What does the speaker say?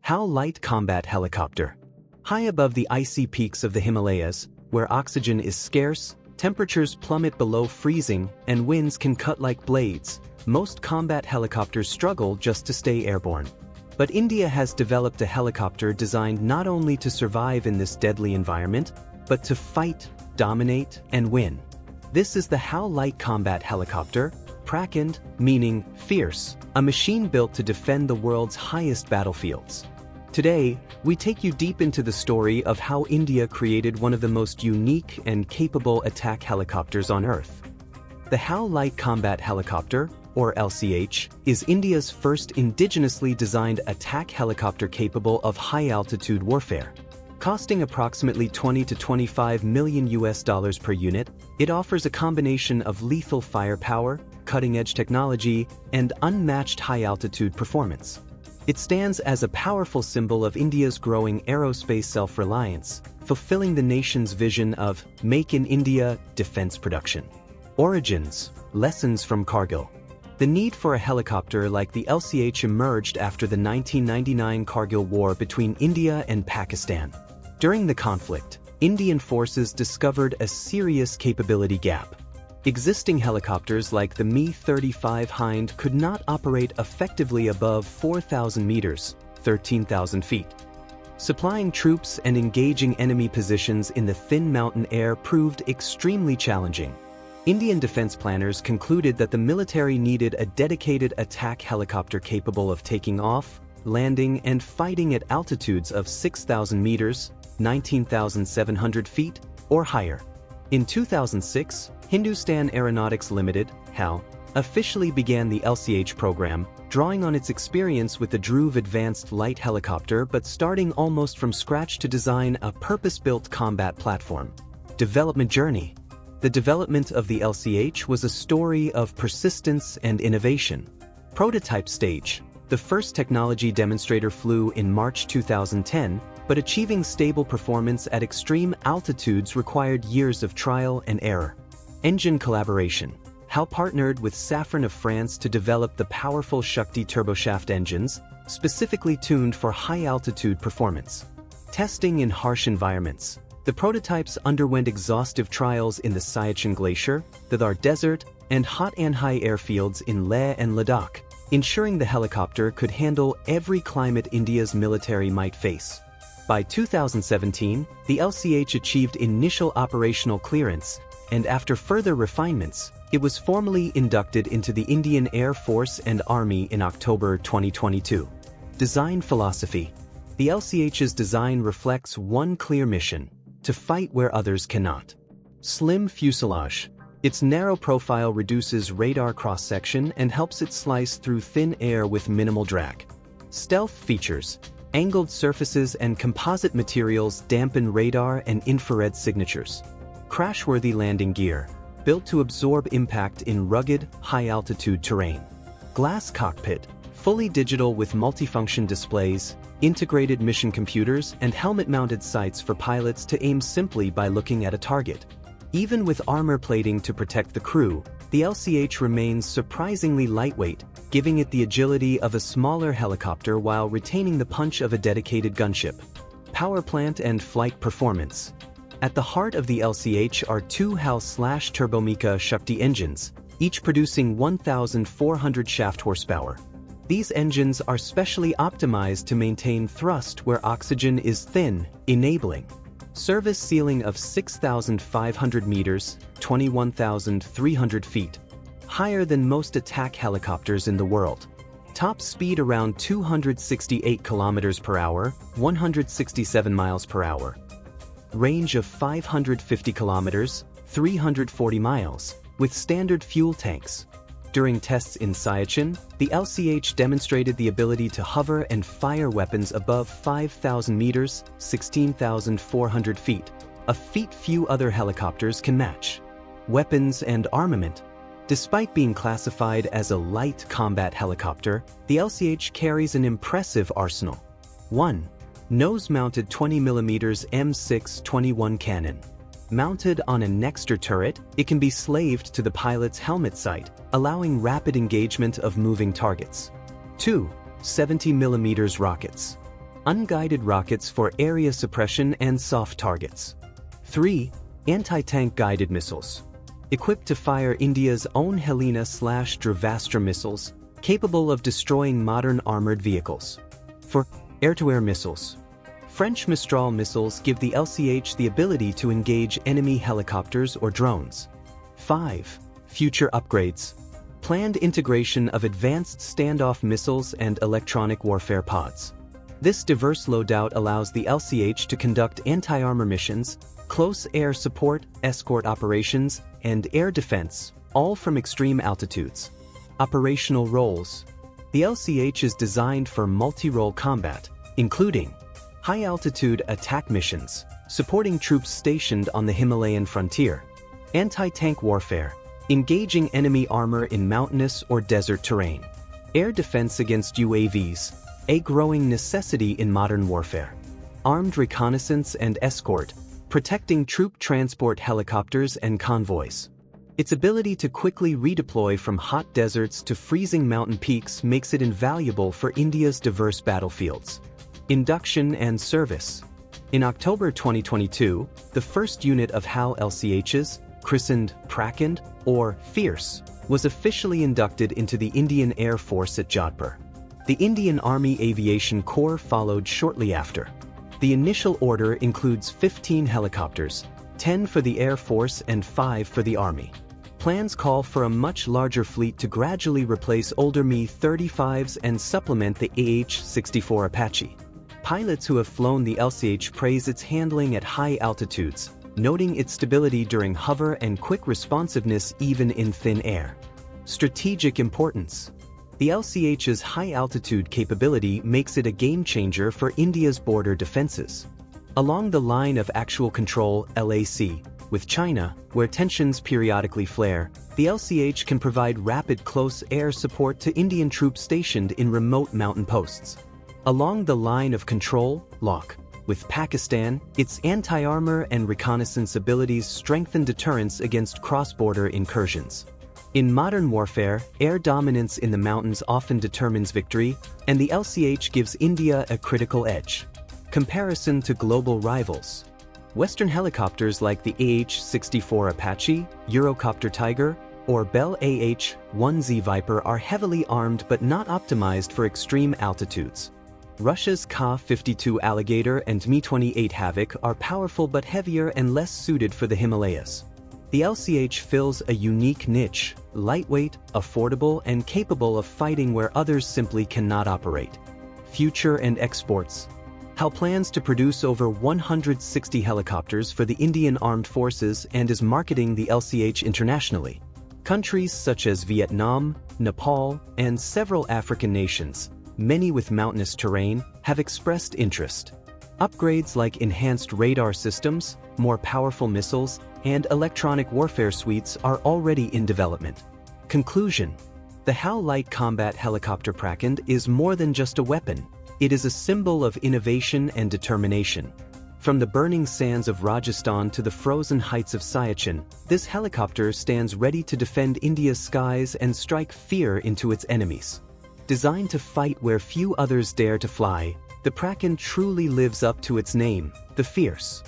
HAL Light Combat Helicopter. High above the icy peaks of the Himalayas, where oxygen is scarce, temperatures plummet below freezing, and winds can cut like blades, most combat helicopters struggle just to stay airborne. But India has developed a helicopter designed not only to survive in this deadly environment, but to fight, dominate, and win. This is the HAL Light Combat Helicopter, Prakand, meaning fierce, a machine built to defend the world's highest battlefields. Today, we take you deep into the story of how India created one of the most unique and capable attack helicopters on Earth. The HAL Light Combat Helicopter, or LCH, is India's first indigenously designed attack helicopter capable of high-altitude warfare. Costing approximately $20 to $25 million per unit, it offers a combination of lethal firepower, cutting-edge technology, and unmatched high-altitude performance. It stands as a powerful symbol of India's growing aerospace self-reliance, fulfilling the nation's vision of Make in India defense production. Origins, lessons from Kargil. The need for a helicopter like the LCH emerged after the 1999 Kargil War between India and Pakistan. During the conflict, Indian forces discovered a serious capability gap. Existing helicopters like the Mi-35 Hind could not operate effectively above 4,000 meters, 13,000 feet. Supplying troops and engaging enemy positions in the thin mountain air proved extremely challenging. Indian defense planners concluded that the military needed a dedicated attack helicopter capable of taking off, landing, and fighting at altitudes of 6,000 meters, 19,700 feet, or higher. In 2006, Hindustan Aeronautics Limited, HAL, officially began the LCH program, drawing on its experience with the Dhruv Advanced Light Helicopter but starting almost from scratch to design a purpose-built combat platform. Development journey. The development of the LCH was a story of persistence and innovation. Prototype stage. The first technology demonstrator flew in March 2010, but achieving stable performance at extreme altitudes required years of trial and error. Engine collaboration. HAL partnered with Safran of France to develop the powerful Shakti turboshaft engines, specifically tuned for high-altitude performance. Testing in harsh environments. The prototypes underwent exhaustive trials in the Siachen Glacier, the Thar Desert, and hot and high airfields in Leh and Ladakh, ensuring the helicopter could handle every climate India's military might face. By 2017, the LCH achieved initial operational clearance, and after further refinements, it was formally inducted into the Indian Air Force and Army in October 2022. Design philosophy. The LCH's design reflects one clear mission: to fight where others cannot. Slim fuselage. Its narrow profile reduces radar cross-section and helps it slice through thin air with minimal drag. Stealth features. Angled surfaces and composite materials dampen radar and infrared signatures. Crashworthy landing gear, built to absorb impact in rugged, high-altitude terrain. Glass cockpit, fully digital with multifunction displays, integrated mission computers, and helmet-mounted sights for pilots to aim simply by looking at a target. Even with armor plating to protect the crew, the LCH remains surprisingly lightweight, giving it the agility of a smaller helicopter while retaining the punch of a dedicated gunship. Power plant and flight performance. At the heart of the LCH are two HAL/Turbomika Shakti engines, each producing 1,400 shaft horsepower. These engines are specially optimized to maintain thrust where oxygen is thin, enabling service ceiling of 6,500 meters, 21,300 feet, higher than most attack helicopters in the world. Top speed around 268 kilometers per hour, 167 miles per hour. Range of 550 kilometers, 340 miles, with standard fuel tanks. During tests in Siachen, the LCH demonstrated the ability to hover and fire weapons above 5,000 meters, 16,400 feet, a feat few other helicopters can match. Weapons and armament. Despite being classified as a light combat helicopter, the LCH carries an impressive arsenal. 1. Nose-mounted 20mm M6-21 cannon. Mounted on a Nexter turret, it can be slaved to the pilot's helmet sight, allowing rapid engagement of moving targets. 2. 70mm rockets. unguided rockets for area suppression and soft targets. 3. Anti-tank guided missiles. Equipped to fire India's own Helena/Dravastra missiles, capable of destroying modern armored vehicles. 4. Air-to-air missiles. French Mistral missiles give the LCH the ability to engage enemy helicopters or drones. 5. Future upgrades. Planned integration of advanced standoff missiles and electronic warfare pods. This diverse loadout allows the LCH to conduct anti-armor missions, close air support, escort operations, and air defense, all from extreme altitudes. Operational roles. The LCH is designed for multi-role combat, including high-altitude attack missions, supporting troops stationed on the Himalayan frontier, anti-tank warfare, engaging enemy armor in mountainous or desert terrain, air defense against UAVs, a growing necessity in modern warfare, armed reconnaissance and escort, protecting troop transport helicopters and convoys. Its ability to quickly redeploy from hot deserts to freezing mountain peaks makes it invaluable for India's diverse battlefields. Induction and service. In October 2022, the first unit of HAL LCHs, christened Prakand, or Fierce, was officially inducted into the Indian Air Force at Jodhpur. The Indian Army Aviation Corps followed shortly after. The initial order includes 15 helicopters, 10 for the Air Force and 5 for the Army. Plans call for a much larger fleet to gradually replace older Mi-35s and supplement the AH-64 Apache. Pilots who have flown the LCH praise its handling at high altitudes, noting its stability during hover and quick responsiveness even in thin air. Strategic importance. The LCH's high-altitude capability makes it a game-changer for India's border defenses. Along the line of actual control (LAC) with China, where tensions periodically flare, the LCH can provide rapid close air support to Indian troops stationed in remote mountain posts. Along the line of control (LOC) with Pakistan, its anti-armor and reconnaissance abilities strengthen deterrence against cross-border incursions. In modern warfare, air dominance in the mountains often determines victory, and the LCH gives India a critical edge. Comparison to global rivals. Western helicopters like the AH-64 Apache, Eurocopter Tiger, or Bell AH-1Z Viper are heavily armed but not optimized for extreme altitudes. Russia's Ka-52 Alligator and Mi-28 Havoc are powerful but heavier and less suited for the Himalayas. The LCH fills a unique niche, lightweight, affordable, and capable of fighting where others simply cannot operate. Future and exports. HAL plans to produce over 160 helicopters for the Indian Armed Forces and is marketing the LCH internationally. Countries such as Vietnam, Nepal, and several African nations, many with mountainous terrain, have expressed interest. Upgrades like enhanced radar systems, more powerful missiles, and electronic warfare suites are already in development. Conclusion. The HAL Light Combat Helicopter Prakand is more than just a weapon. It is a symbol of innovation and determination. From the burning sands of Rajasthan to the frozen heights of Siachen, this helicopter stands ready to defend India's skies and strike fear into its enemies. Designed to fight where few others dare to fly, the Prakand truly lives up to its name, the Fierce.